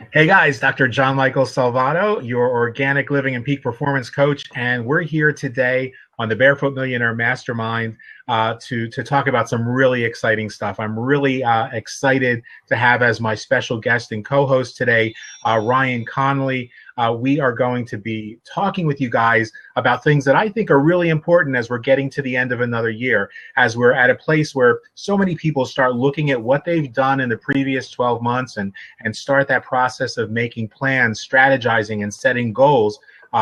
Hey guys, Dr. John Michael Salvato, your organic living and peak performance coach, and we're here today on the Barefoot Millionaire Mastermind to talk about some really exciting stuff. I'm really excited to have as my special guest and co-host today Ryan Connolly. We are going to be talking with you guys about things that I think are really important as we're getting to the end of another year, as we're at a place where so many people start looking at what they've done in the previous 12 months and start that process of making plans, strategizing, and setting goals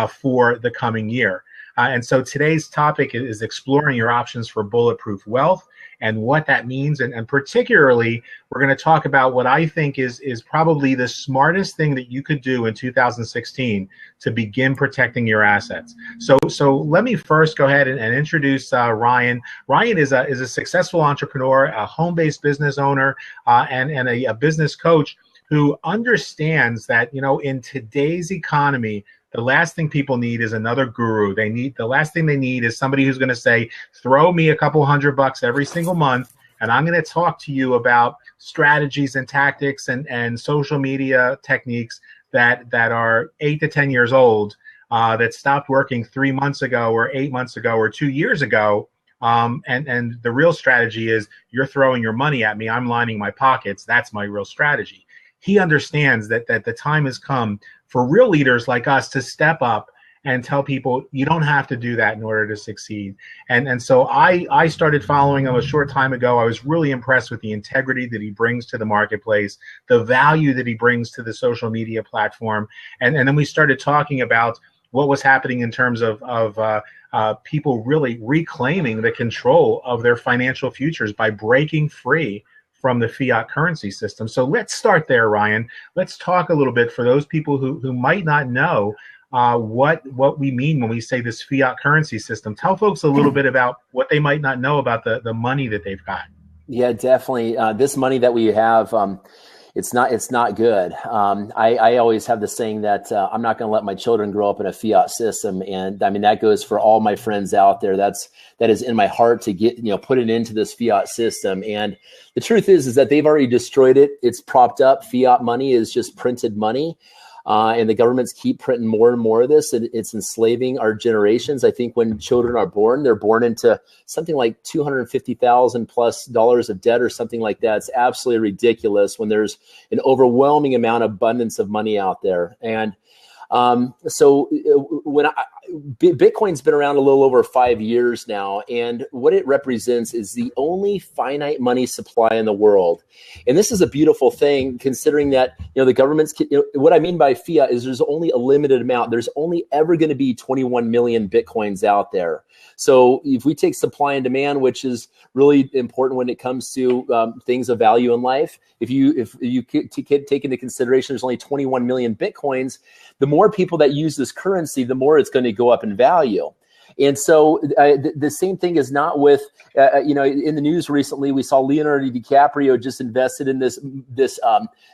for the coming year. And so today's topic is exploring your options for bulletproof wealth and what that means. And particularly, we're going to talk about what I think is probably the smartest thing that you could do in 2016 to begin protecting your assets. So let me first go ahead and introduce Ryan. Ryan is a successful entrepreneur, a home-based business owner, and a business coach who understands that, in today's economy, the last thing people need is another guru. The last thing they need is somebody who's going to say, throw me a couple $100 every single month, and I'm going to talk to you about strategies and tactics and social media techniques that are 8 to 10 years old, that stopped working 3 months ago or 8 months ago or 2 years ago. And the real strategy is you're throwing your money at me. I'm lining my pockets. That's my real strategy. He understands that the time has come for real leaders like us to step up and tell people you don't have to do that in order to succeed. And so I started following him a short time ago. I was really impressed with the integrity that he brings to the marketplace, the value that he brings to the social media platform. And then we started talking about what was happening in terms of people really reclaiming the control of their financial futures by breaking free from the fiat currency system. So let's start there, Ryan. Let's talk a little bit for those people who might not know what we mean when we say this fiat currency system. Tell folks a little bit about what they might not know about the money that they've got. Yeah, definitely. This money that we have, it's not good. I always have the saying that I'm not going to let my children grow up in a fiat system, and I mean that goes for all my friends out there. That is in my heart to get put it into this fiat system. And the truth is that they've already destroyed it. It's propped up. Fiat money is just printed money. And the governments keep printing more and more of this, and it's enslaving our generations. I think when children are born, they're born into something like $250,000+ of debt or something like that. It's absolutely ridiculous when there's an overwhelming amount of abundance of money out there. And so Bitcoin's been around a little over 5 years now, and what it represents is the only finite money supply in the world. And this is a beautiful thing, considering that the governments. What I mean by fiat is there's only a limited amount. There's only ever going to be 21 million Bitcoins out there. So if we take supply and demand, which is really important when it comes to things of value in life, if you take into consideration there's only 21 million Bitcoins, the more people that use this currency, the more it's going to go up in value. And so the same thing is not with, in the news recently, we saw Leonardo DiCaprio just invested in this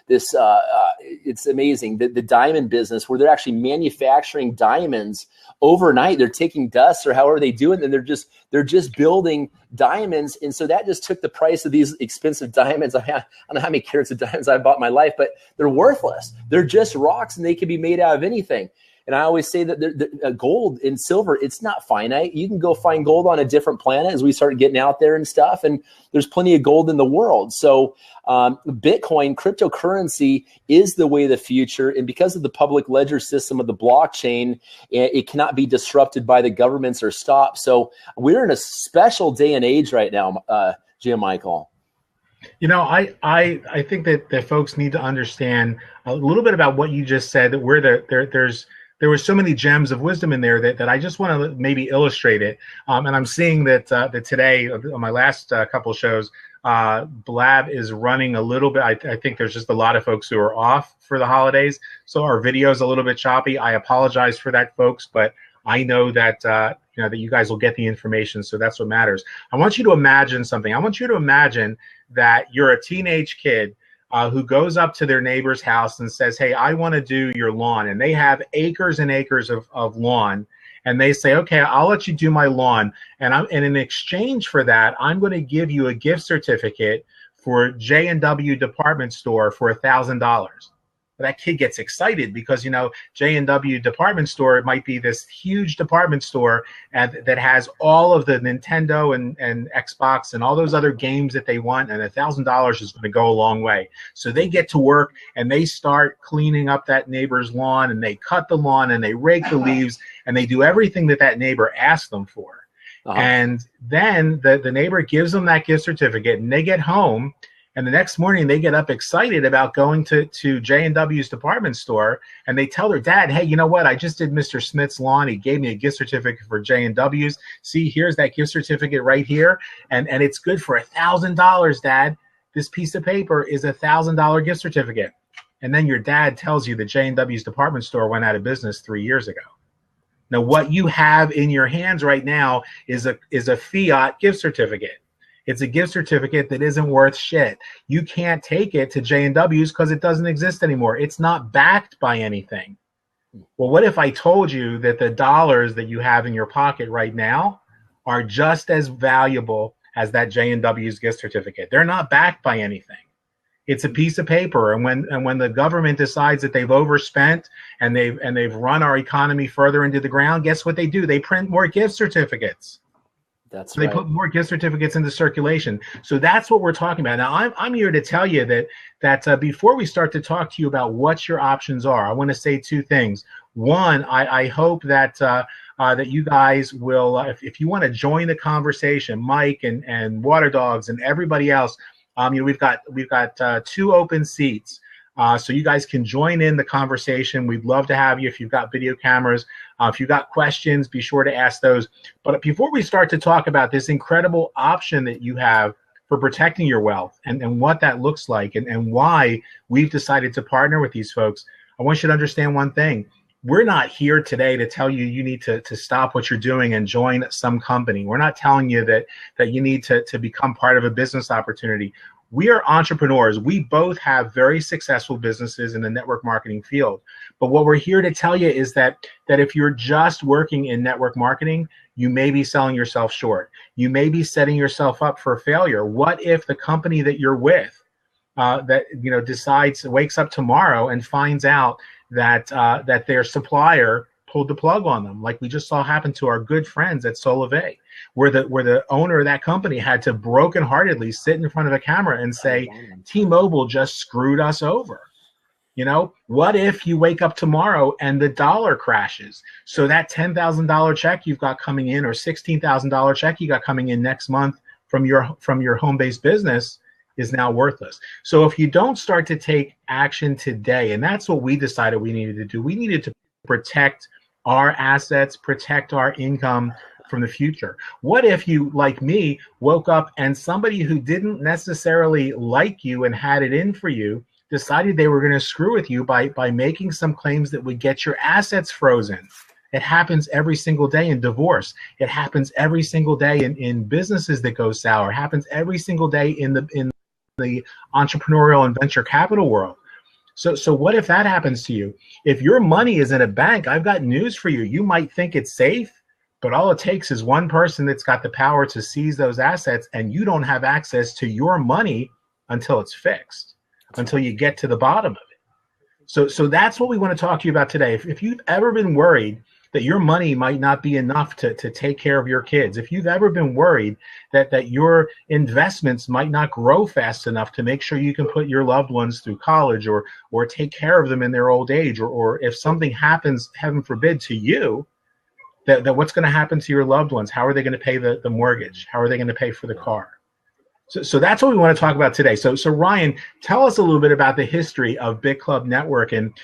it's amazing, the diamond business, where they're actually manufacturing diamonds overnight. They're taking dust or however they do it, and they're just building diamonds. And so that just took the price of these expensive diamonds. I don't know how many carats of diamonds I've bought in my life, but they're worthless. They're just rocks, and they can be made out of anything. And I always say that gold and silver, it's not finite. You can go find gold on a different planet as we start getting out there and stuff. And there's plenty of gold in the world. So Bitcoin, cryptocurrency, is the way of the future. And because of the public ledger system of the blockchain, it cannot be disrupted by the governments or stopped. So we're in a special day and age right now, Jim Michael. I think that folks need to understand a little bit about what you just said, that there were so many gems of wisdom in there that I just want to maybe illustrate it. And I'm seeing that today on my last couple shows, Blab is running a little bit. I think there's just a lot of folks who are off for the holidays, so our video is a little bit choppy. I apologize for that, folks, but I know that that you guys will get the information, so that's what matters. I want you to imagine something. I want you to imagine that you're a teenage kid who goes up to their neighbor's house and says, hey, I want to do your lawn. And they have acres and acres of lawn. And they say, okay, I'll let you do my lawn. And in exchange for that, I'm going to give you a gift certificate for J&W department store for $1,000. that kid gets excited because, J&W department store, it might be this huge department store and that has all of the Nintendo and Xbox and all those other games that they want, and $1,000 is going to go a long way. So they get to work and they start cleaning up that neighbor's lawn, and they cut the lawn and they rake the leaves and they do everything that neighbor asked them for. And then the neighbor gives them that gift certificate, and they get home. And the next morning, they get up excited about going to J&W's department store, and they tell their dad, hey, you know what? I just did Mr. Smith's lawn. He gave me a gift certificate for J&W's. See, here's that gift certificate right here, and it's good for $1,000, Dad. This piece of paper is $1,000 gift certificate. And then your dad tells you that J&W's department store went out of business 3 years ago. Now, what you have in your hands right now is a Fiat gift certificate. It's a gift certificate that isn't worth shit. You can't take it to J&W's because it doesn't exist anymore. It's not backed by anything. Well, what if I told you that the dollars that you have in your pocket right now are just as valuable as that J&W's gift certificate? They're not backed by anything. It's a piece of paper, and when the government decides that they've overspent and they've run our economy further into the ground, guess what they do? They print more gift certificates. That's They put more gift certificates into circulation. So that's what we're talking about. Now, I'm here to tell you that before we start to talk to you about what your options are, I want to say two things. One, I hope that that you guys will, if you want to join the conversation, Mike and Water Dogs and everybody else, we've got 2 open seats. So you guys can join in the conversation. We'd love to have you if you've got video cameras. If you've got questions, be sure to ask those. But before we start to talk about this incredible option that you have for protecting your wealth and what that looks like and why we've decided to partner with these folks, I want you to understand one thing. We're not here today to tell you need to stop what you're doing and join some company. We're not telling you that you need to become part of a business opportunity. We are entrepreneurs. We both have very successful businesses in the network marketing field. But what we're here to tell you is that if you're just working in network marketing, you may be selling yourself short. You may be setting yourself up for failure. What if the company that you're with wakes up tomorrow and finds out that their supplier pulled the plug on them, like we just saw happen to our good friends at Solvay, where the owner of that company had to brokenheartedly sit in front of a camera and say, T-Mobile just screwed us over. What if you wake up tomorrow and the dollar crashes? So that $10,000 check you've got coming in, or $16,000 check you got coming in next month from your home-based business is now worthless. So if you don't start to take action today, and that's what we decided we needed to do, we needed to protect our assets, protect our income from the future. What if you, like me, woke up and somebody who didn't necessarily like you and had it in for you decided they were going to screw with you by making some claims that would get your assets frozen? It happens every single day in divorce. It happens every single day in businesses that go sour. It happens every single day in the entrepreneurial and venture capital world. So what if that happens to you? If your money is in a bank, I've got news for you. You might think it's safe, but all it takes is one person that's got the power to seize those assets, and you don't have access to your money until it's fixed, until you get to the bottom of it. So that's what we want to talk to you about today. If you've ever been worried that your money might not be enough to take care of your kids, if you've ever been worried that your investments might not grow fast enough to make sure you can put your loved ones through college or take care of them in their old age, or if something happens, heaven forbid, to you, that what's going to happen to your loved ones? How are they going to pay the mortgage? How are they going to pay for the car? So that's what we want to talk about today. So Ryan, tell us a little bit about the history of Big Club Network and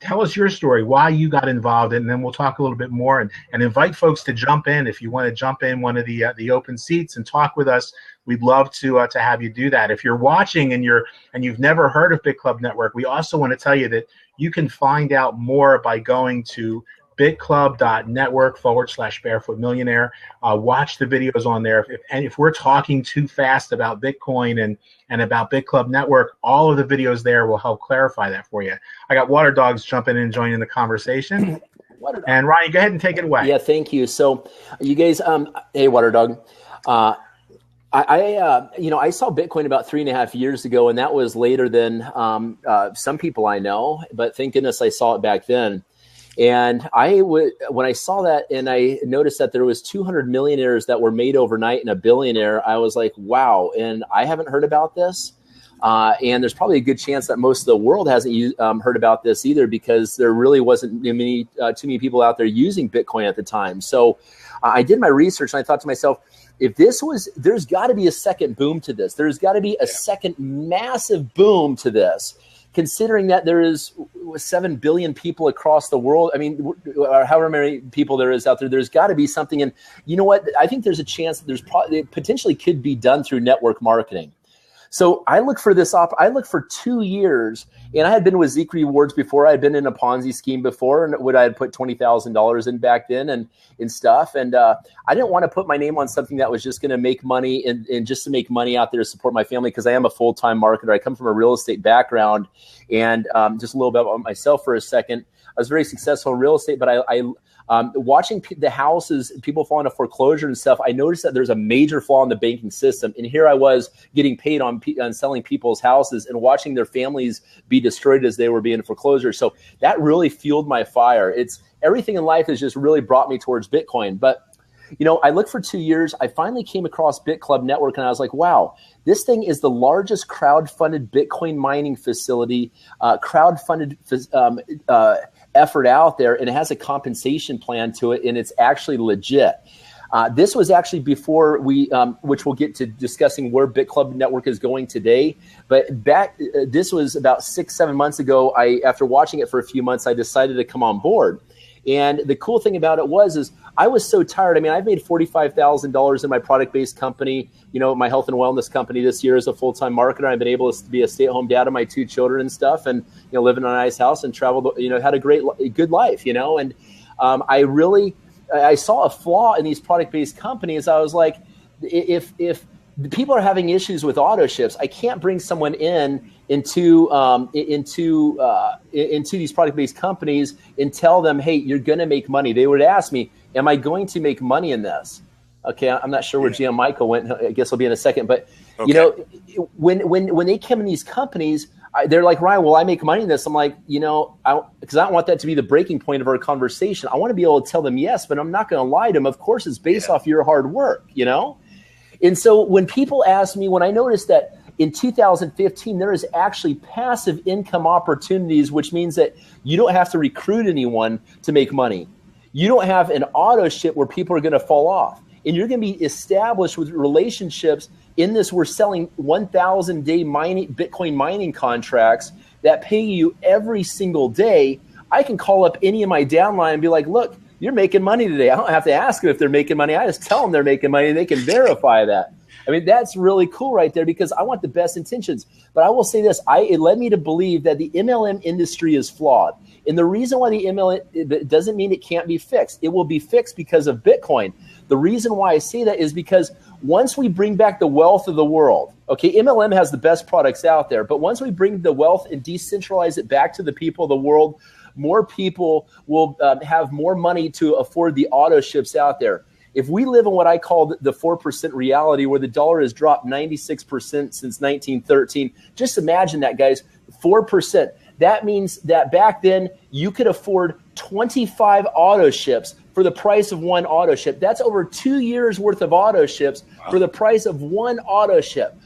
tell us your story, why you got involved, and then we'll talk a little bit more and invite folks to jump in. If you want to jump in one of the open seats and talk with us, we'd love to have you do that. If you're watching and you've never heard of Big Club Network, we also want to tell you that you can find out more by going to bitclub.network/barefoot millionaire. Watch the videos on there. If we're talking too fast about Bitcoin and about Big Club Network, all of the videos there will help clarify that for you. I got Water Dogs jumping in and joining the conversation. And Ryan, go ahead and take it away. Yeah, thank you. So you guys, hey, Water Dog. I saw Bitcoin about 3.5 years ago, and that was later than some people I know, but thank goodness I saw it back then. And when I saw that and I noticed that there was 200 millionaires that were made overnight and a billionaire, I was like, wow. And I haven't heard about this. And there's probably a good chance that most of the world hasn't heard about this either, because there really wasn't too many people out there using Bitcoin at the time. So I did my research and I thought to myself, there's got to be a second boom to this. There's got to be a second massive boom to this, considering that there is 7 billion people across the world. I mean, or however many people there is out there, there's got to be something. And you know what? I think there's a chance that it potentially could be done through network marketing. So I look for this I look for 2 years, and I had been with Zeek Rewards before. I had been in a Ponzi scheme before, and I had put $20,000 in back then and stuff. And I didn't want to put my name on something that was just going to make money and just to make money out there to support my family, because I am a full-time marketer. I come from a real estate background. And just a little bit about myself for a second. I was very successful in real estate, but I watching the houses, people fall into foreclosure and stuff, I noticed that there's a major flaw in the banking system. And here I was getting paid on selling people's houses and watching their families be destroyed as they were being foreclosure. So that really fueled my fire. It's everything in life has just really brought me towards Bitcoin. But I looked for 2 years. I finally came across BitClub Network, and I was like, wow, this thing is the largest crowd-funded Bitcoin mining facility, crowd-funded effort out there, and it has a compensation plan to it, and it's actually legit. This was actually before which we'll get to discussing where BitClub Network is going today. But this was about 6-7 months ago. After watching it for a few months, I decided to come on board. And the cool thing about it is I was so tired. I mean, I've made $45,000 in my product-based company, my health and wellness company this year as a full-time marketer. I've been able to be a stay-at-home dad of my 2 children and stuff, and live in a nice house and traveled, had a good life, and I saw a flaw in these product-based companies. I was like, if people are having issues with auto ships, I can't bring someone into these product-based companies and tell them, hey, you're going to make money. They would ask me, am I going to make money in this? Okay, I'm not sure where GM Michael went. I guess he'll be in a second. But when they come in these companies, they're like, Ryan, will I make money in this? I'm like, because I don't want that to be the breaking point of our conversation. I want to be able to tell them yes, but I'm not going to lie to them. Of course, it's based off your hard work, And so when people ask me, when I noticed that in 2015, there is actually passive income opportunities, which means that you don't have to recruit anyone to make money. You don't have an auto ship where people are going to fall off. And you're going to be established with relationships in this. We're selling 1,000-day Bitcoin mining contracts that pay you every single day. I can call up any of my downline and be like, look, you're making money today. I don't have to ask them if they're making money. I just tell them they're making money. They can verify that. I mean, that's really cool right there, because I want the best intentions. But I will say this, it led me to believe that the MLM industry is flawed. And the reason why the MLM, it doesn't mean it can't be fixed. It will be fixed because of Bitcoin. The reason why I say that is because once we bring back the wealth of the world, okay, MLM has the best products out there, but once we bring the wealth and decentralize it back to the people of the world, more people will have more money to afford the auto ships out there. If we live in what I call the 4% reality, where the dollar has dropped 96% since 1913, just imagine that, guys, 4%. That means that back then you could afford 25 auto ships for the price of one auto ship. That's over 2 years worth of auto ships for the price of one auto ship.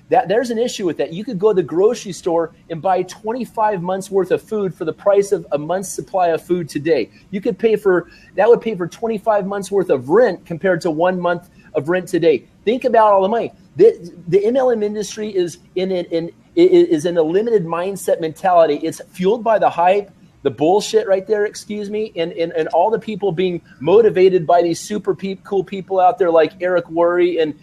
There's an issue with that. You could go to the grocery store and buy 25 months worth of food for the price of a month's supply of food today. You could that would pay for 25 months worth of rent compared to 1 month of rent today. Think about all the money. The MLM industry is in a limited mindset mentality. It's fueled by the hype, the bullshit right there, and all the people being motivated by these super cool people out there like Eric Worre and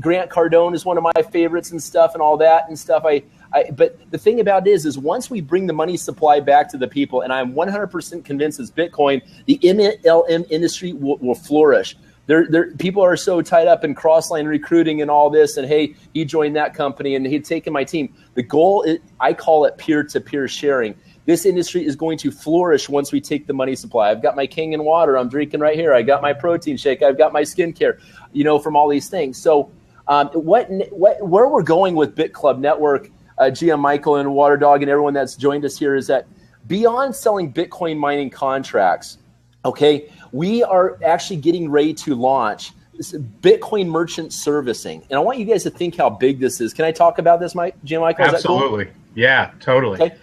Grant Cardone is one of my favorites and stuff and all that and stuff. But the thing about it is once we bring the money supply back to the people, and I'm 100% convinced it's Bitcoin, the MLM industry will flourish. People are so tied up in cross-line recruiting and all this, and hey, he joined that company and he'd taken my team. The goal is, I call it peer-to-peer sharing. This industry is going to flourish once we take the money supply. I've got my Kangen water I'm drinking right here. I got my protein shake. I've got my skincare, from all these things. So Where we're going with Bit Club Network, GM Michael and Water Dog and everyone that's joined us here is that beyond selling Bitcoin mining contracts, okay, we are actually getting ready to launch this Bitcoin merchant servicing. And I want you guys to think how big this is. Can I talk about this, GM Michael? Is Absolutely. That cool? Yeah, totally. Okay.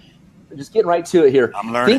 Just getting right to it here. I'm learning.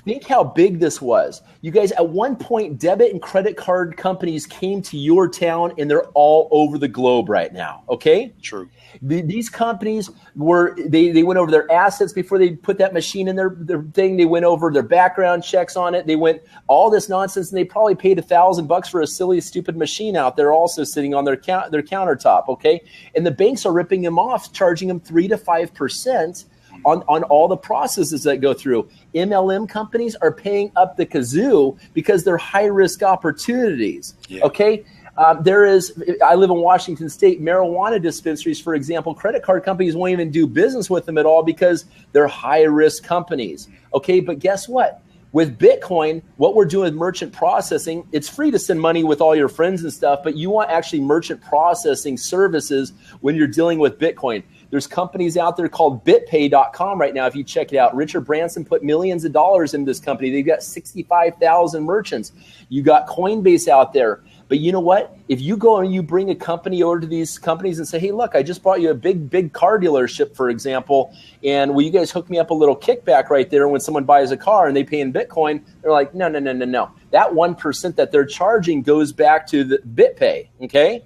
Think how big this was. You guys, at one point, debit and credit card companies came to your town, and they're all over the globe right now. Okay? True. These companies they went over their assets before they put that machine in their thing. They went over their background checks on it. They went all this nonsense, and they probably paid $1,000 for a silly, stupid machine out there, also sitting on their countertop. Okay, and the banks are ripping them off, charging them 3 to 5%. On all the processes that go through. MLM companies are paying up the kazoo because they're high-risk opportunities, okay? I live in Washington State, marijuana dispensaries, for example, credit card companies won't even do business with them at all because they're high-risk companies, okay? But guess what? With Bitcoin, what we're doing with merchant processing, it's free to send money with all your friends and stuff, but you want actually merchant processing services when you're dealing with Bitcoin. There's companies out there called BitPay.com right now. If you check it out, Richard Branson put millions of dollars into this company. They've got 65,000 merchants. You got Coinbase out there. But you know what? If you go and you bring a company over to these companies and say, hey, look, I just brought you a big car dealership, for example, and will you guys hook me up a little kickback right there when someone buys a car and they pay in Bitcoin? They're like, no. That 1% that they're charging goes back to the BitPay, okay?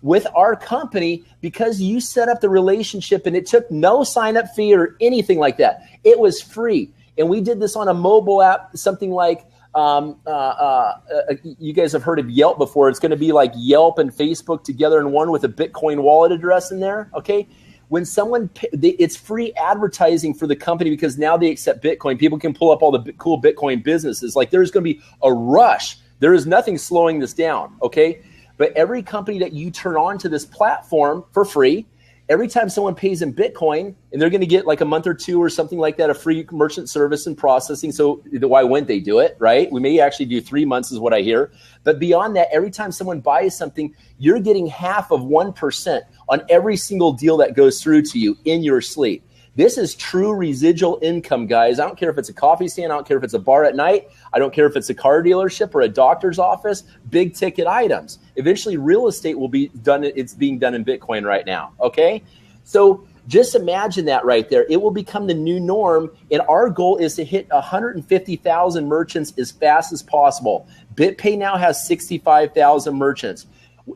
With our company, because you set up the relationship and it took no sign-up fee or anything like that. It was free. And we did this on a mobile app, something like, you guys have heard of Yelp before. It's going to be like Yelp and Facebook together in one with a Bitcoin wallet address in there, okay? When it's free advertising for the company because now they accept Bitcoin. People can pull up all the cool Bitcoin businesses. Like there's going to be a rush. There is nothing slowing this down, okay? But every company that you turn on to this platform for free, every time someone pays in Bitcoin, and they're going to get like a month or two or something like that, a free merchant service and processing. So why wouldn't they do it, right? We may actually do 3 months is what I hear. But beyond that, every time someone buys something, you're getting half of 1% on every single deal that goes through to you in your sleep. This is true residual income, guys. I don't care if it's a coffee stand. I don't care if it's a bar at night. I don't care if it's a car dealership or a doctor's office, big ticket items. Eventually, real estate will be done. It's being done in Bitcoin right now, okay? So just imagine that right there. It will become the new norm, and our goal is to hit 150,000 merchants as fast as possible. BitPay now has 65,000 merchants.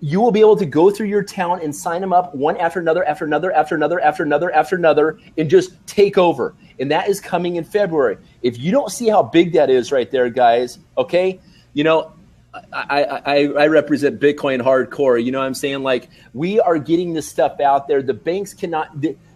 You will be able to go through your town and sign them up one after another, and just take over. And that is coming in February. If you don't see how big that is right there, guys, okay, you know, I represent Bitcoin hardcore. You know what I'm saying? Like, we are getting this stuff out there. The banks cannot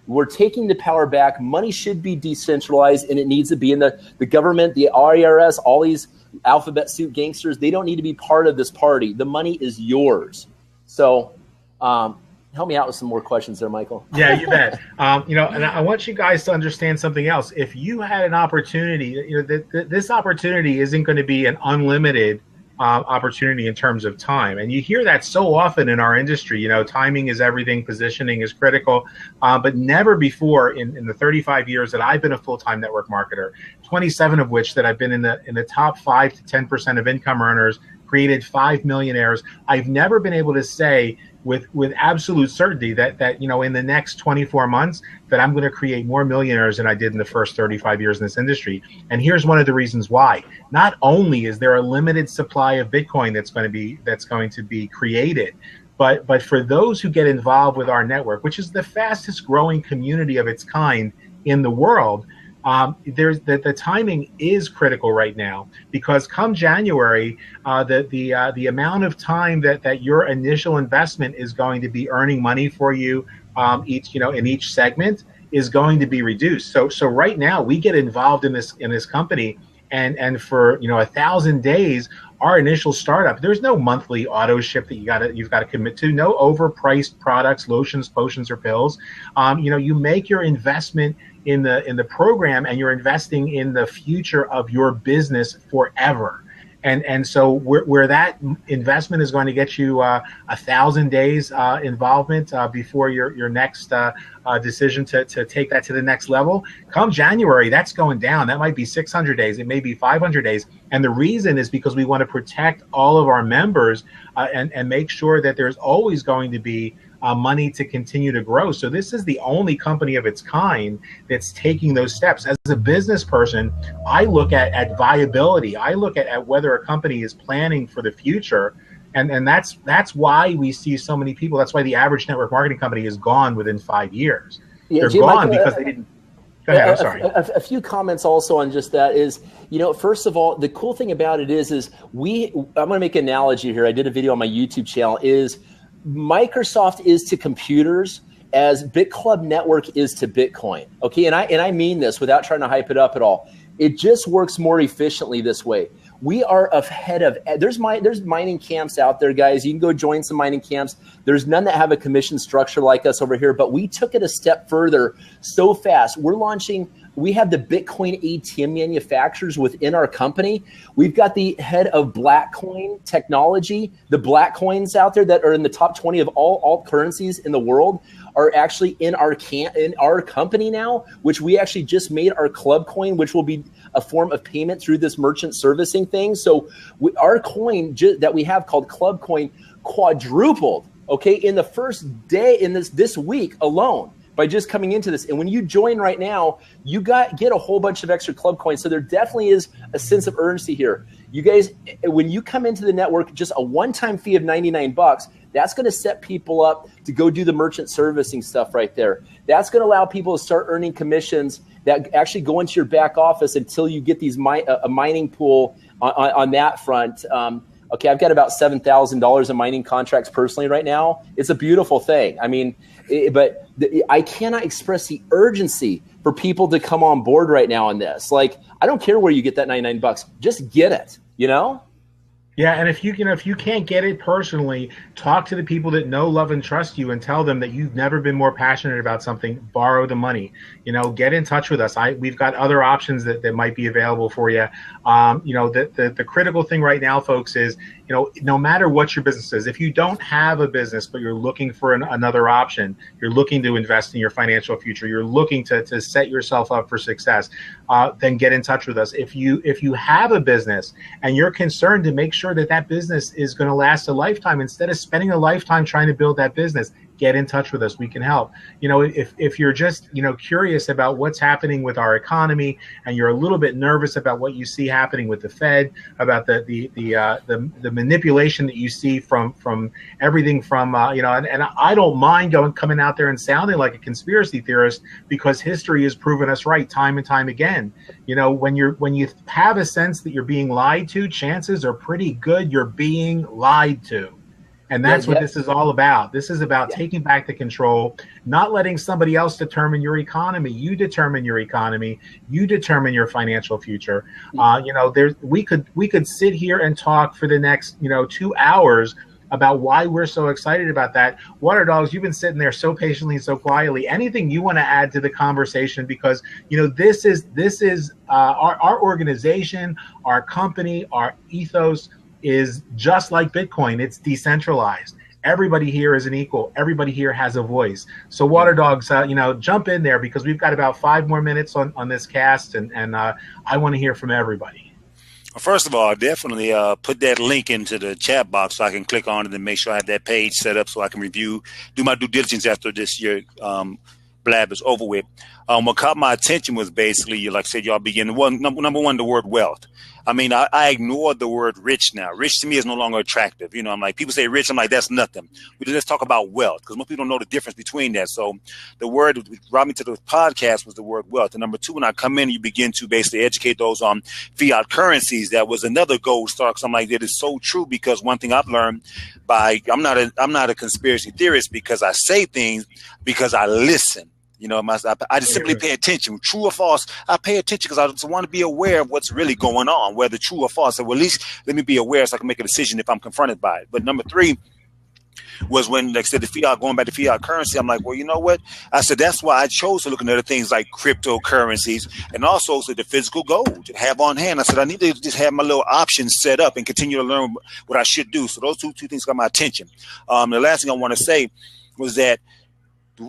we're taking the power back. Money should be decentralized, and it needs to be in the government, the IRS, all these alphabet soup gangsters. They don't need to be part of this party. The money is yours. So help me out with some more questions there, Michael. Yeah, you bet. You know, and I want you guys to understand something else. If you had an opportunity, you know, this opportunity isn't going to be an unlimited opportunity in terms of time. And you hear that so often in our industry. You know, timing is everything, positioning is critical, but never before in the 35 years that I've been a full-time network marketer, 27 of which that I've been in the top 5 to 10% of income earners, created 5 millionaires. I've never been able to say with absolute certainty that you know, in the next 24 months that I'm going to create more millionaires than I did in the first 35 years in this industry. And here's one of the reasons why. Not only is there a limited supply of Bitcoin that's going to be created, but for those who get involved with our network, which is the fastest growing community of its kind in the world, the timing is critical right now, because come January, the amount of time that your initial investment is going to be earning money for you in each segment is going to be reduced. So right now we get involved in this company, and for 1,000 days, our initial startup, there's no monthly auto ship that you've got to commit to, no overpriced products, lotions, potions, or pills. You make your investment in the program, and you're investing in the future of your business forever. And so where that investment is going to get you 1,000 days involvement before your next decision to take that to the next level. Come January, that's going down. That might be 600 days. It may be 500 days. And the reason is because we want to protect all of our members and make sure that there's always going to be money to continue to grow. So this is the only company of its kind that's taking those steps. As a business person, I look at viability. I look at whether a company is planning for the future. And that's why we see so many people. That's why the average network marketing company is gone within 5 years. Yeah, They're Jim, gone because they didn't. Go ahead, I'm sorry. A few comments also on just that is, first of all, the cool thing about it is I'm going to make an analogy here. I did a video on my YouTube channel. Is Microsoft is to computers as BitClub Network is to Bitcoin. Okay, and I mean this without trying to hype it up at all. It just works more efficiently this way. We are ahead of. There's mining camps out there, guys. You can go join some mining camps. There's none that have a commission structure like us over here, but we took it a step further so fast. We have the Bitcoin ATM manufacturers within our company. We've got the head of Blackcoin technology. The black coins out there that are in the top 20 of all alt currencies in the world are actually in our company now, which we actually just made our club coin, which will be a form of payment through this merchant servicing thing. So our coin that we have called Club Coin quadrupled, okay, in the first day in this week alone by just coming into this. And when you join right now, you get a whole bunch of extra club coins. So there definitely is a sense of urgency here. You guys, when you come into the network, just a one-time fee of $99, that's going to set people up to go do the merchant servicing stuff right there. That's going to allow people to start earning commissions that actually go into your back office until you get these a mining pool on that front. Okay, I've got about $7,000 in mining contracts personally right now. It's a beautiful thing. I mean, I cannot express the urgency for people to come on board right now on this. Like, I don't care where you get that $99, just get it, Yeah, and if you can't get it personally, talk to the people that know, love, and trust you, and tell them that you've never been more passionate about something. Borrow the money. Get in touch with us. We've got other options that might be available for you. The critical thing right now, folks, is no matter what your business is, if you don't have a business but you're looking for another option, you're looking to invest in your financial future, you're looking to set yourself up for success, then get in touch with us. If you have a business and you're concerned to make sure that business is going to last a lifetime, instead of spending a lifetime trying to build that business, get in touch with us. We can help. If you're just curious about what's happening with our economy and you're a little bit nervous about what you see happening with the Fed, about the manipulation that you see from everything from and I don't mind coming out there and sounding like a conspiracy theorist, because history has proven us right time and time again. When you have a sense that you're being lied to, chances are pretty good you're being lied to. And that's what this is all about. This is about taking back the control, not letting somebody else determine your economy. You determine your economy. You determine your financial future. We could sit here and talk for the next 2 hours about why we're so excited about that. Water Dogs, you've been sitting there so patiently and so quietly. Anything you want to add to the conversation? Because this is our organization, our company, our ethos is just like Bitcoin. It's decentralized. Everybody here is an equal. Everybody here has a voice. So Water Dogs, jump in there, because we've got about 5 more minutes on this cast, and I want to hear from everybody. Well, first of all, definitely put that link into the chat box so I can click on it and make sure I have that page set up so I can do my due diligence after this year blab is over with. What caught my attention was basically, like I said, y'all begin number one, the word wealth. I mean, I ignored the word rich now. Rich to me is no longer attractive. I'm like, people say rich, I'm like, that's nothing. Let's talk about wealth, because most people don't know the difference between that. So the word that brought me to the podcast was the word wealth. And number two, when I come in, you begin to basically educate those on fiat currencies. That was another gold star, because I'm like, that is so true, because one thing I've learned I'm not a conspiracy theorist because I say things, because I listen. I just simply pay attention. True or false, I pay attention because I just want to be aware of what's really going on, whether true or false. So at least let me be aware so I can make a decision if I'm confronted by it. But number three, was when, like I said, the fiat, going back to fiat currency, I'm like, well, you know what? I said, that's why I chose to look at other things like cryptocurrencies and also the physical gold to have on hand. I said, I need to just have my little options set up and continue to learn what I should do. So those two things got my attention. The last thing I want to say was that the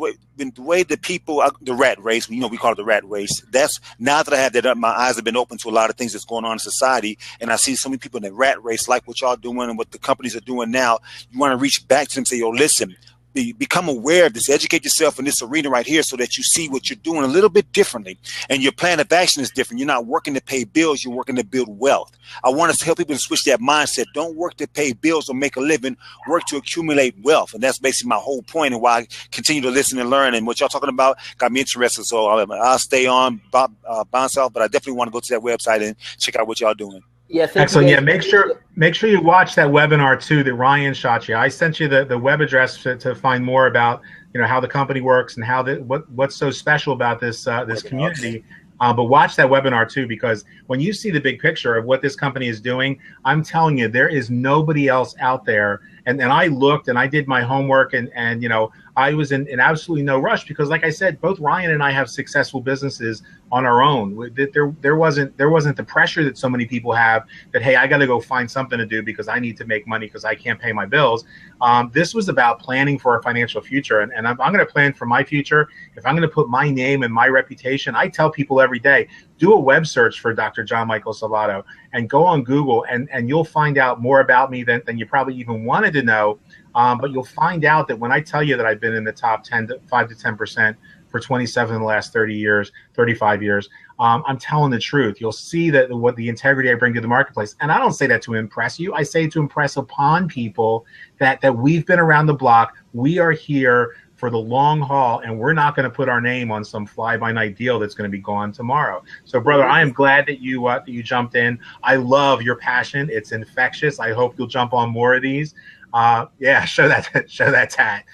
way the people, the rat race, we call it the rat race. That's now that I have that up, my eyes have been open to a lot of things that's going on in society. And I see so many people in the rat race, like what y'all doing and what the companies are doing now. You want to reach back to them and say, yo, listen, become aware of this, educate yourself in this arena right here so that you see what you're doing a little bit differently. And your plan of action is different. You're not working to pay bills. You're working to build wealth. I want us to help people to switch that mindset. Don't work to pay bills or make a living. Work to accumulate wealth. And that's basically my whole point and why I continue to listen and learn. And what y'all talking about got me interested. So I'll stay on, bounce off, but I definitely want to go to that website and check out what y'all doing. Yeah, excellent. Yeah, make sure you watch that webinar too that Ryan shot you. I sent you the web address to find more about how the company works and how what's so special about this community. But watch that webinar too, because when you see the big picture of what this company is doing, I'm telling you, there is nobody else out there. And I looked and I did my homework and I was in absolutely no rush because, like I said, both Ryan and I have successful businesses on our own. There wasn't the pressure that so many people have that, hey, I got to go find something to do because I need to make money because I can't pay my bills. This was about planning for our financial future. And I'm going to plan for my future. If I'm going to put my name and my reputation, I tell people every day, do a web search for Dr. John Michael Salvato and go on Google and you'll find out more about me than you probably even wanted to know. But you'll find out that when I tell you that I've been in the top 5 to 10% for 27 of the last 30 years, 35 years, I'm telling the truth. You'll see that what the integrity I bring to the marketplace. And I don't say that to impress you. I say to impress upon people that we've been around the block. We are here for the long haul, and we're not going to put our name on some fly-by-night deal that's going to be gone tomorrow. So, brother, I am glad that you jumped in. I love your passion. It's infectious. I hope you'll jump on more of these. Yeah, show that tat.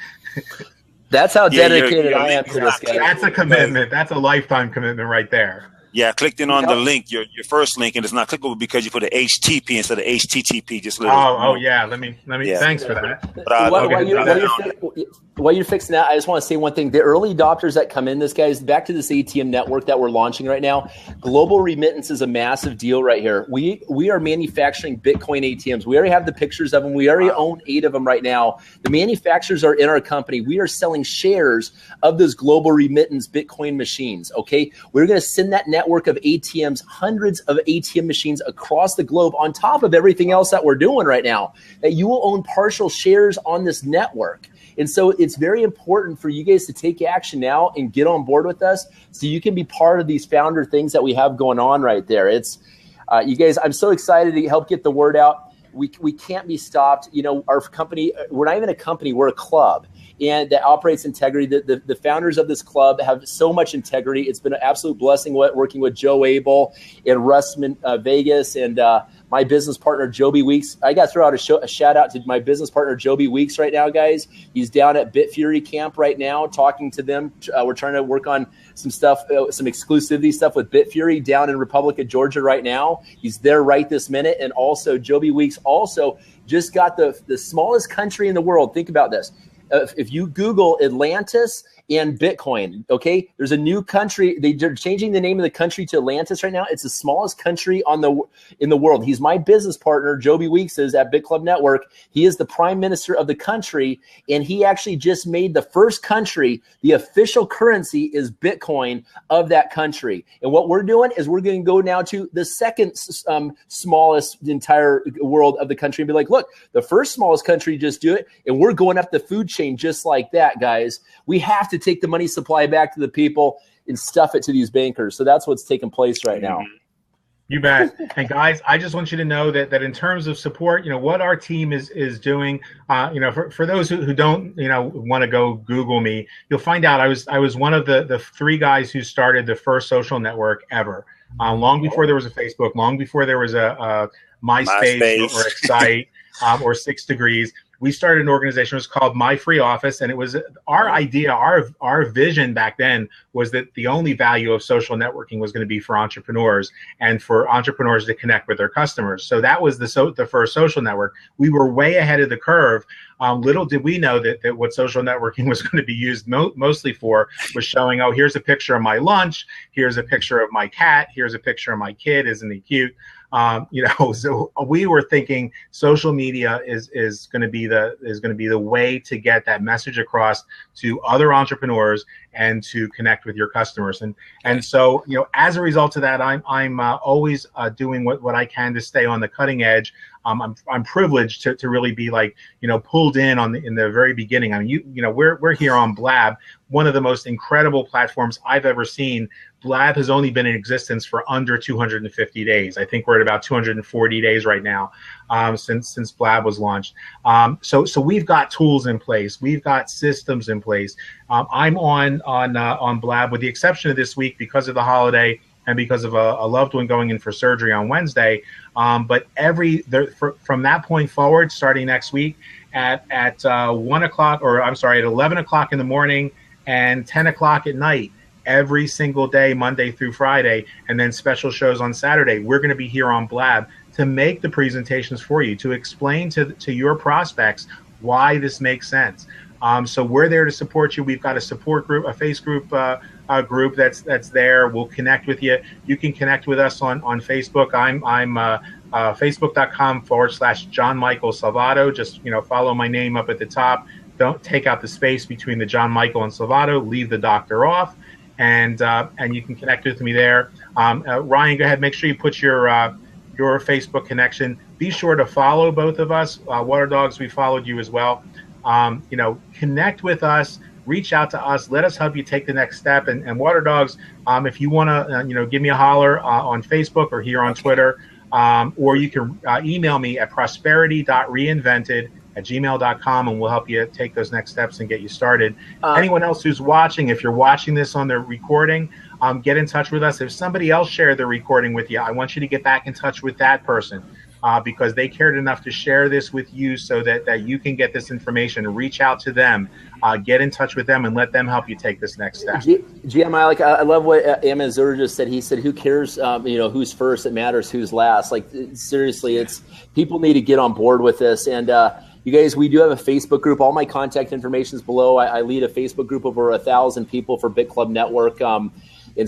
That's how dedicated I am to this guy. That's a commitment. That's a lifetime commitment right there. Yeah, I clicked in on the link, your first link, and it's not clickable because you put an HTTP instead of HTTP. Just yeah. Let me. Yeah. Thanks for that. But while you're fixing that, I just want to say one thing. The early adopters that come in, this guys, back to this ATM network that we're launching right now. Global remittance is a massive deal right here. We are manufacturing Bitcoin ATMs. We already have the pictures of them. We already own 8 of them right now. The manufacturers are in our company. We are selling shares of those global remittance Bitcoin machines. Okay, we're going to send that network of ATMs, hundreds of ATM machines across the globe, on top of everything else that we're doing right now. That you will own partial shares on this network. And so it's very important for you guys to take action now and get on board with us so you can be part of these founder things that we have going on right there. It's you guys, I'm so excited to help get the word out. We can't be stopped. Our company, we're not even a company, we're a club. And that operates integrity. The founders of this club have so much integrity. It's been an absolute blessing working with Joe Abel and Russman Vegas and my business partner, Joby Weeks. I got to throw out a shout out to my business partner, Joby Weeks, right now, guys. He's down at Bitfury camp right now, talking to them. We're trying to work on some stuff, some exclusivity stuff with Bitfury down in Republic of Georgia right now. He's there right this minute. And also, Joby Weeks also just got the smallest country in the world. Think about this. If you Google Atlantis and Bitcoin, okay, there's a new country. They're changing the name of the country to Atlantis right now. It's the smallest country in the world. He's my business partner, Joby Weeks, is at Bit Club Network. He is the prime minister of the country, and he actually just made the first country, the official currency is Bitcoin of that country. And what we're doing is we're going to go now to the second smallest entire world of the country and be like, look, the first smallest country just do it, and we're going up the food chain just like that, guys. We have to take the money supply back to the people and stuff it to these bankers. So that's what's taking place right now. You bet. And guys, I just want you to know that in terms of support, what our team is doing, for those who don't, want to go Google me, you'll find out I was one of the 3 guys who started the first social network ever. Long before there was a Facebook, long before there was a MySpace. Or Excite or 6 Degrees. we started an organization. It was called My Free Office, and it was our idea, our vision back then was that the only value of social networking was going to be for entrepreneurs and for entrepreneurs to connect with their customers. So that was the first social network. We were way ahead of the curve. Little did we know that what social networking was going to be used mostly for was showing, oh, here's a picture of my lunch, here's a picture of my cat, here's a picture of my kid, isn't he cute? So we were thinking social media is going to be the way to get that message across to other entrepreneurs and to connect with your customers. And so, as a result of that, I'm always doing what I can to stay on the cutting edge. I'm privileged to really be pulled in in the very beginning. I mean, we're here on Blab, one of the most incredible platforms I've ever seen. Blab has only been in existence for under 250 days. I think we're at about 240 days right now since Blab was launched. So we've got tools in place. We've got systems in place. I'm on Blab, with the exception of this week because of the holiday and because of a loved one going in for surgery on Wednesday. But from that point forward, starting next week at 1 o'clock, or I'm sorry, at 11 o'clock in the morning and 10 o'clock at night, every single day, Monday through Friday, and then special shows on Saturday, we're going to be here on Blab to make the presentations for you, to explain to your prospects why this makes sense. So we're there to support you. We've got a support group, a Facebook group that's there. We'll connect with you. You can connect with us on Facebook. I'm facebook.com/John Michael Salvato. Just follow my name up at the top. Don't take out the space between the John Michael and Salvato. Leave the doctor off, and you can connect with me there. Ryan, go ahead. Make sure you put your Facebook connection. Be sure to follow both of us. Water Dogs, we followed you as well. Connect with us. Reach out to us. Let us help you take the next step. And Water Dogs, if you want to, give me a holler on Facebook or here on Twitter, or you can email me at prosperity.reinvented@gmail.com, and we'll help you take those next steps and get you started. Anyone else who's watching, if you're watching this on the recording, get in touch with us. If somebody else shared the recording with you, I want you to get back in touch with that person. Because they cared enough to share this with you so that you can get this information. Reach out to them, get in touch with them, and let them help you take this next step. GM, I love what Amazur just said. He said, who cares, who's first? It matters who's last. Seriously, people need to get on board with this. And you guys, we do have a Facebook group. All my contact information is below. I lead a Facebook group of over 1,000 people for Bit Club Network and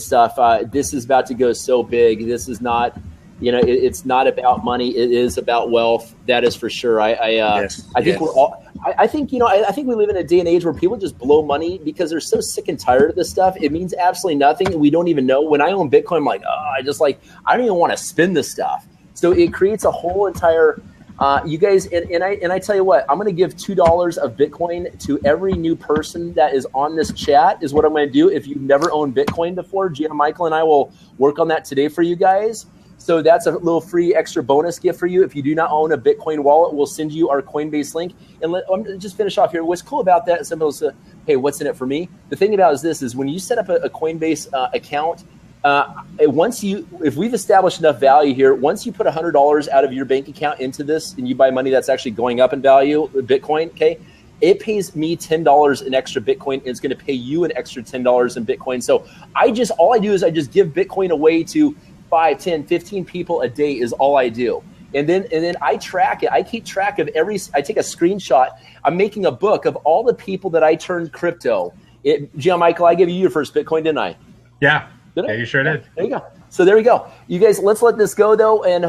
stuff. This is about to go so big. This is not... it's not about money. It is about wealth. That is for sure. I think we're all. I think we live in a day and age where people just blow money because they're so sick and tired of this stuff. It means absolutely nothing. We don't even know. When I own Bitcoin, I'm like, I don't even want to spend this stuff. So it creates a whole entire. You guys, and I tell you what, I'm going to give $2 of Bitcoin to every new person that is on this chat. Is what I'm going to do. If you've never owned Bitcoin before, Gina, Michael, and I will work on that today for you guys. So that's a little free extra bonus gift for you. If you do not own a Bitcoin wallet, we'll send you our Coinbase link. And I'm just finish off here. What's cool about that is somebody will say, hey, what's in it for me? The thing about it is when you set up a Coinbase account, if we've established enough value here, once you put $100 out of your bank account into this and you buy money that's actually going up in value, Bitcoin, okay, it pays me $10 in extra Bitcoin, and it's going to pay you an extra $10 in Bitcoin. So all I do is I just give Bitcoin away to 5, 10, 15 people a day is all I do. And then I track it. I keep track of I take a screenshot. I'm making a book of all the people that I turned crypto. Gian Michael, I gave you your first Bitcoin, didn't I? Yeah. Yeah, you sure did. There you go. So there we go. You guys, let's let this go though, and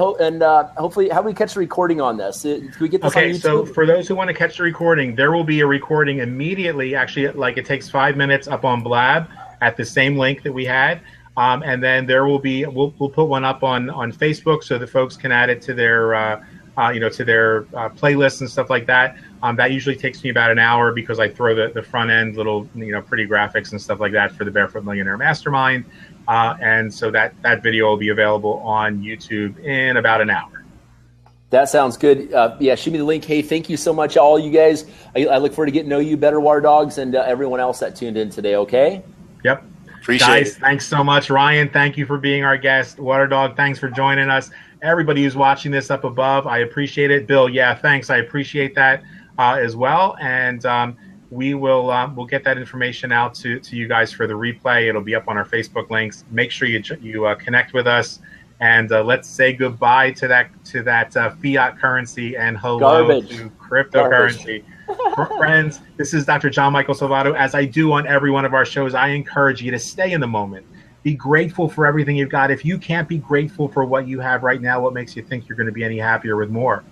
hopefully, how do we catch the recording on this? Can we get this on YouTube? So for those who want to catch the recording, there will be a recording immediately. Actually, it takes 5 minutes up on Blab at the same link that we had. And then there will be, we'll put one up on Facebook so that folks can add it to their, playlists and stuff like that. That usually takes me about an hour because I throw the front end little, pretty graphics and stuff like that for the Barefoot Millionaire Mastermind. And so that video will be available on YouTube in about an hour. That sounds good. Shoot me the link. Hey, thank you so much, all you guys. I look forward to getting to know you better, Water Dogs, and everyone else that tuned in today, okay? Yep. Appreciate it. Thanks so much. Ryan, thank you for being our guest. Water Dog, thanks for joining us. Everybody who's watching this up above, I appreciate it. Bill, thanks. I appreciate that. as well. And we will we'll get that information out to you guys for the replay. It'll be up on our Facebook links. Make sure you connect with us, and let's say goodbye to that fiat currency and hello to cryptocurrency. Friends, this is Dr. John Michael Salvato. As I do on every one of our shows, I encourage you to stay in the moment. Be grateful for everything you've got. If you can't be grateful for what you have right now, what makes you think you're going to be any happier with more?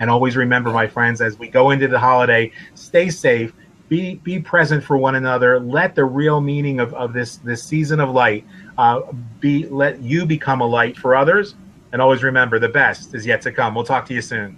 And always remember, my friends, as we go into the holiday, stay safe. Be present for one another. Let the real meaning of this season of light let you become a light for others. And always remember, the best is yet to come. We'll talk to you soon.